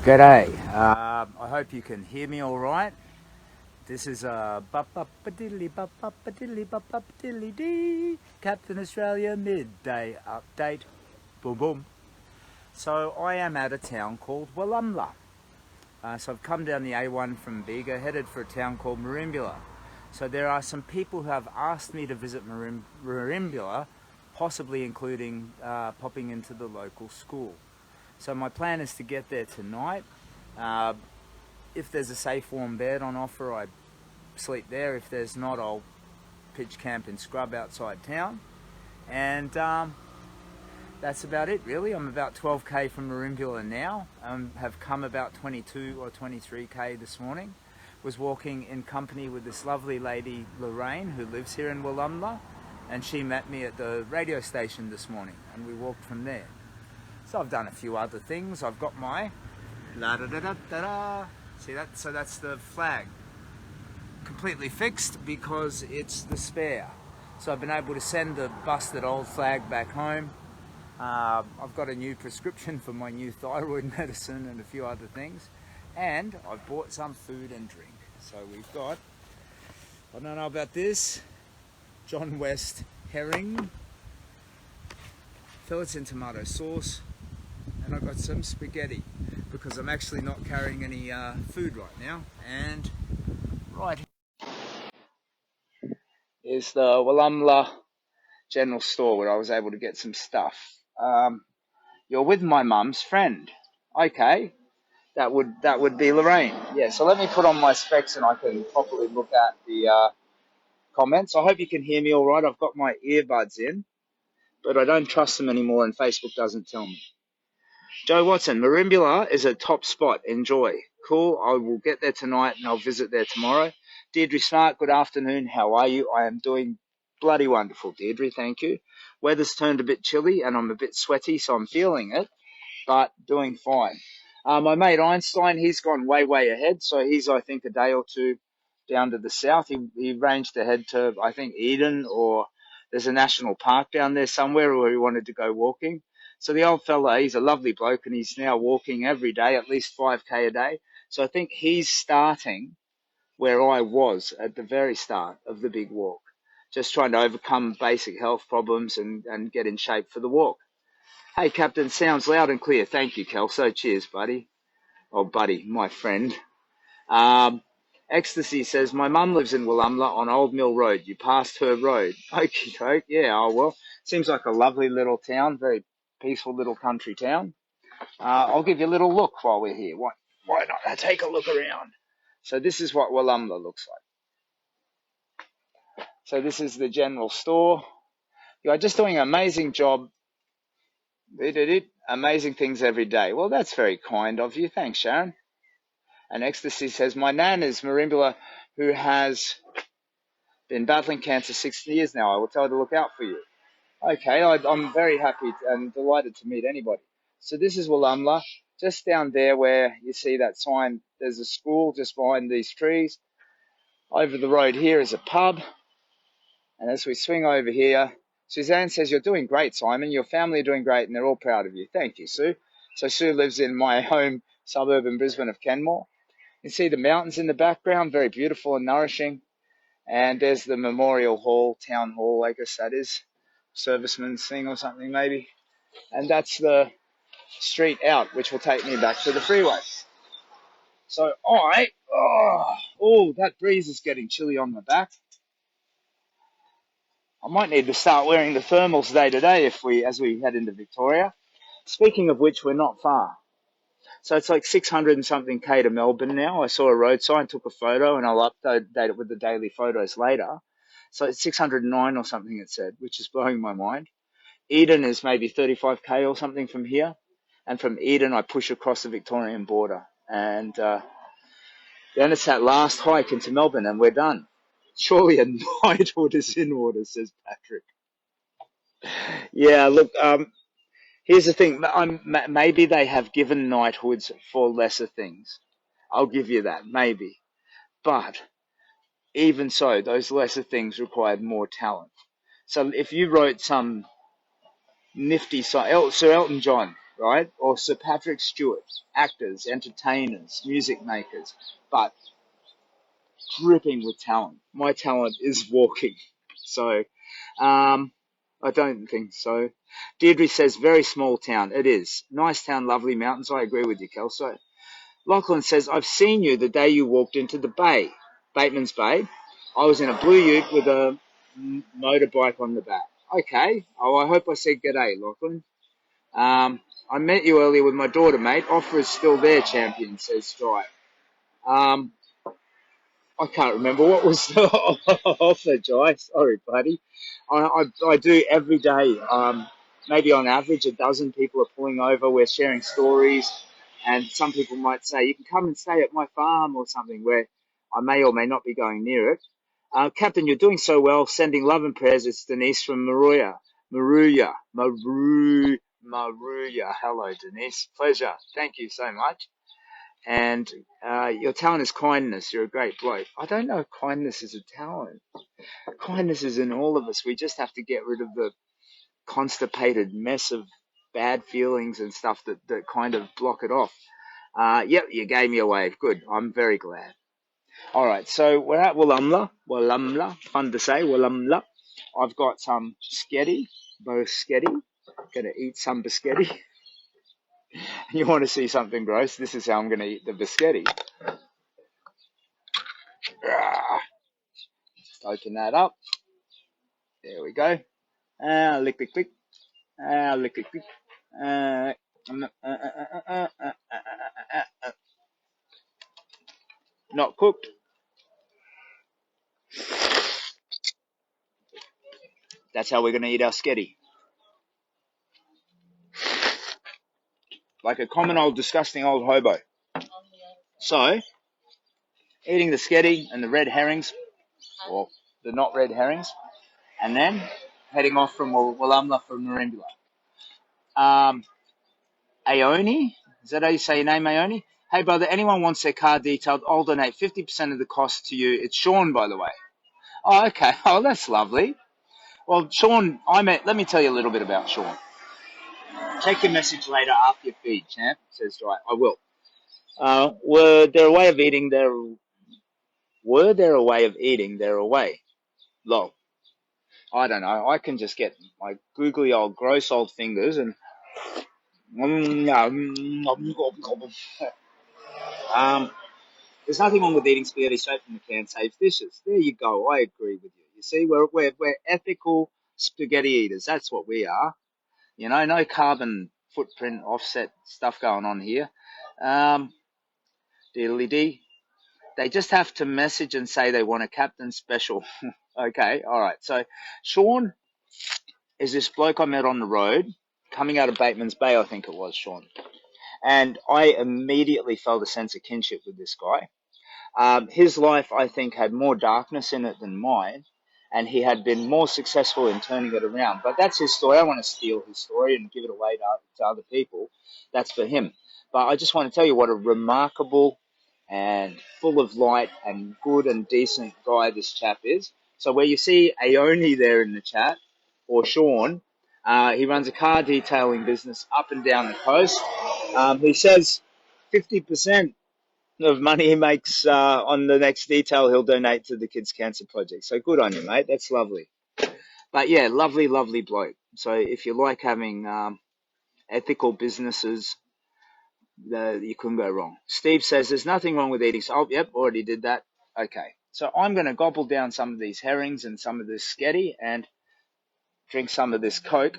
G'day. I hope you can hear me all right. This is a dee Captain Australia midday update. Boom boom. So I am at a town called Wolumla. So I've come down the A1 from Bega, headed for a town called Merimbula. So there are some people who have asked me to visit Merimbula, possibly including popping into the local school. So my plan is to get there tonight. If there's a safe warm bed on offer, I sleep there. If there's not, I'll pitch camp in scrub outside town. And that's about it really. I'm about 12k from Merimbula now. Have come about 22 or 23k this morning. Was walking in company with this lovely lady Lorraine who lives here in Wolumla, and she met me at the radio station this morning and we walked from there. So I've done a few other things. I've got my la da da da da da. See that? So that's the flag. Completely fixed because it's the spare. So I've been able to send the busted old flag back home. I've got a new prescription for my new thyroid medicine and a few other things. And I've bought some food and drink. So we've got, I don't know about this, John West herring, fillets in tomato sauce, and I've got some spaghetti because I'm actually not carrying any food right now. And right here is the Wolumla general store where I was able to get some stuff. You're with my mum's friend. Okay, that would be Lorraine. Yeah, so let me put on my specs and I can properly look at the comments. I hope you can hear me all right. I've got my earbuds in, but I don't trust them anymore and Facebook doesn't tell me. Joe Watson, Merimbula is a top spot. Enjoy. Cool. I will get there tonight and I'll visit there tomorrow. Deirdre Smart, good afternoon. How are you? I am doing bloody wonderful, Deirdre. Thank you. Weather's turned a bit chilly and I'm a bit sweaty, so I'm feeling it, but doing fine. My mate Einstein, he's gone way, way ahead. So he's, I think, a day or two down to the south. He arranged to head to, I think, Eden, or there's a national park down there somewhere where he wanted to go walking. So the old fella, he's a lovely bloke and he's now walking every day, at least 5k a day. So I think he's starting where I was at the very start of the big walk, just trying to overcome basic health problems and get in shape for the walk. Hey, Captain, sounds loud and clear. Thank you, Kelso. Cheers, buddy. Oh, buddy, my friend. Ecstasy says, my mum lives in Wolumla on Old Mill Road. You passed her road. Okie doke. Yeah, oh, well, seems like a lovely little town, very peaceful little country town. I'll give you a little look while we're here. Why not? Take a look around. So this is what Wolumla looks like. So this is the general store. You are just doing an amazing job. Amazing things every day. Well, that's very kind of you. Thanks, Sharon. And Ecstasy says, my nan is Merimbula, who has been battling cancer 6 years now. I will tell her to look out for you. Okay, I'm very happy and delighted to meet anybody. So this is Wolumla, just down there where you see that sign. There's a school just behind these trees. Over the road here is a pub. And as we swing over here, Suzanne says, you're doing great, Simon. Your family are doing great and they're all proud of you. Thank you, Sue. So Sue lives in my home suburb in Brisbane of Kenmore. You see the mountains in the background, very beautiful and nourishing. And there's the Memorial Hall, Town Hall, I guess that is. Serviceman's thing or something maybe. And that's the street out, which will take me back to the freeway. So that breeze is getting chilly on my back. I might need to start wearing the thermals day to day as we head into Victoria. Speaking of which, we're not far. So it's like 600 and something K to Melbourne now. I saw a road sign, took a photo, and I'll update it with the daily photos later. So it's 609 or something it said, which is blowing my mind. Eden is maybe 35k or something from here. And from Eden, I push across the Victorian border. And then it's that last hike into Melbourne, and we're done. Surely a knighthood is in order, says Patrick. Yeah, look, here's the thing. Maybe they have given knighthoods for lesser things. I'll give you that, maybe. But even so, those lesser things required more talent. So if you wrote some nifty song, Sir Elton John, right? Or Sir Patrick Stewart, actors, entertainers, music makers, but dripping with talent. My talent is walking. So, I don't think so. Deirdre says, very small town. It is. Nice town, lovely mountains. I agree with you, Kelso. Lachlan says, I've seen you the day you walked into the bay, Bateman's Bay. I was in a blue ute with a motorbike on the back. Okay. Oh, I hope I said g'day, Lachlan. I met you earlier with my daughter, mate. Offer is still there, champion, says Stripe. I can't remember what was the offer, Jai. Sorry, buddy. I do every day. Maybe on average, a dozen people are pulling over. We're sharing stories, and some people might say, "You can come and stay at my farm" or something, where I may or may not be going near it. Captain, you're doing so well. Sending love and prayers. It's Denise from Maruya. Maruya. Hello, Denise. Pleasure. Thank you so much. And your talent is kindness. You're a great bloke. I don't know if kindness is a talent. Kindness is in all of us. We just have to get rid of the constipated mess of bad feelings and stuff that kind of block it off. Yep, you gave me a wave. Good. I'm very glad. All right, so we're at Wolumla. Fun to say, Wolumla. I've got some biscotti. Gonna eat some biscotti. You want to see something gross? This is how I'm gonna eat the biscotti. Just open that up. There we go. Lick, lick, lick. Lick, lick, lick. Not cooked. That's how we're going to eat our sketty. Like a common old disgusting old hobo. So, eating the sketty and the red herrings, or the not red herrings, and then heading off from Wolumla for Marimbula. Aoni, is that how you say your name, Aoni? Hey brother, anyone wants their car detailed, I'll donate 50% of the cost to you. It's Sean, by the way. Oh, okay. Oh, that's lovely. Well, Sean, let me tell you a little bit about Sean. Check your message later after your feed, champ, says Dwight. I will. Were there a way of eating their way? Lol. I don't know. I can just get my googly old gross old fingers and there's nothing wrong with eating spaghetti straight from the can, saves dishes. There you go. I agree with you. You see, we're ethical spaghetti eaters. That's what we are. You know, no carbon footprint offset stuff going on here. Diddly dee. They just have to message and say they want a captain special. Okay, all right. So Sean is this bloke I met on the road coming out of Bateman's Bay, I think it was, Sean. And I immediately felt a sense of kinship with this guy. His life, I think, had more darkness in it than mine, and he had been more successful in turning it around. But that's his story. I want to steal his story and give it away to other people. That's for him. But I just want to tell you what a remarkable and full of light and good and decent guy this chap is. So where you see Aoni there in the chat, or Sean, he runs a car detailing business up and down the coast. He says 50% of money he makes on the next detail he'll donate to the Kids Cancer Project. So good on you, mate. That's lovely. But yeah, lovely, lovely bloke. So if you like having ethical businesses, you couldn't go wrong. Steve says there's nothing wrong with eating. Oh, yep, already did that. Okay. So I'm going to gobble down some of these herrings and some of this sketty and drink some of this Coke.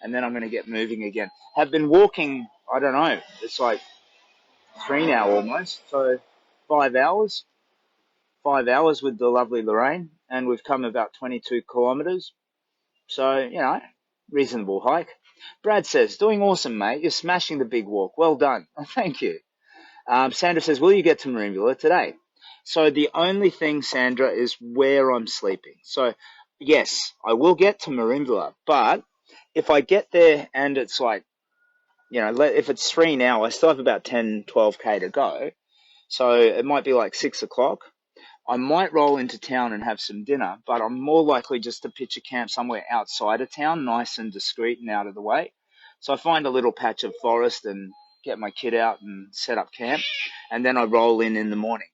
And then I'm going to get moving again. Have been walking, I don't know, it's like 3 now almost. So 5 hours. 5 hours with the lovely Lorraine. And we've come about 22 kilometres. So, you know, reasonable hike. Brad says, doing awesome, mate. You're smashing the big walk. Well done. Oh, thank you. Sandra says, will you get to Marimbula today? So the only thing, Sandra, is where I'm sleeping. So, yes, I will get to Marimbula, but if I get there and it's like, you know, if it's 3 now, I still have about 10, 12K to go. So it might be like 6 o'clock. I might roll into town and have some dinner, but I'm more likely just to pitch a camp somewhere outside of town, nice and discreet and out of the way. So I find a little patch of forest and get my kid out and set up camp, and then I roll in the morning.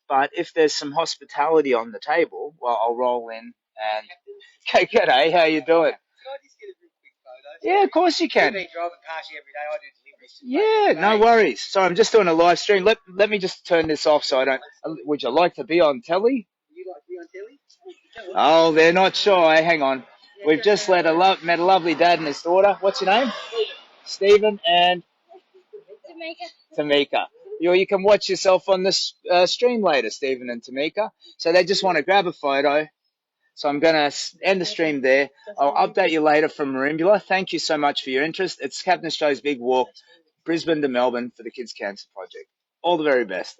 But if there's some hospitality on the table, well, I'll roll in and okay, g'day, how you doing? Can I just get a real quick photo? Yeah, of course you can. I've been driving cars here every day. I do deliveries. Yeah, no worries. So I'm just doing a live stream. Let me just turn this off so I don't. Would you like to be on telly? Would you like to be on telly? Oh, they're not shy. Hang on. We've just met a lovely dad and his daughter. What's your name? Stephen and Tamika. You can watch yourself on this stream later, Stephen and Tamika. So they just want to grab a photo. So I'm going to end the stream there. I'll update you later from Marimbula. Thank you so much for your interest. It's Captain Australia's Big Walk, Brisbane to Melbourne for the Kids Cancer Project. All the very best.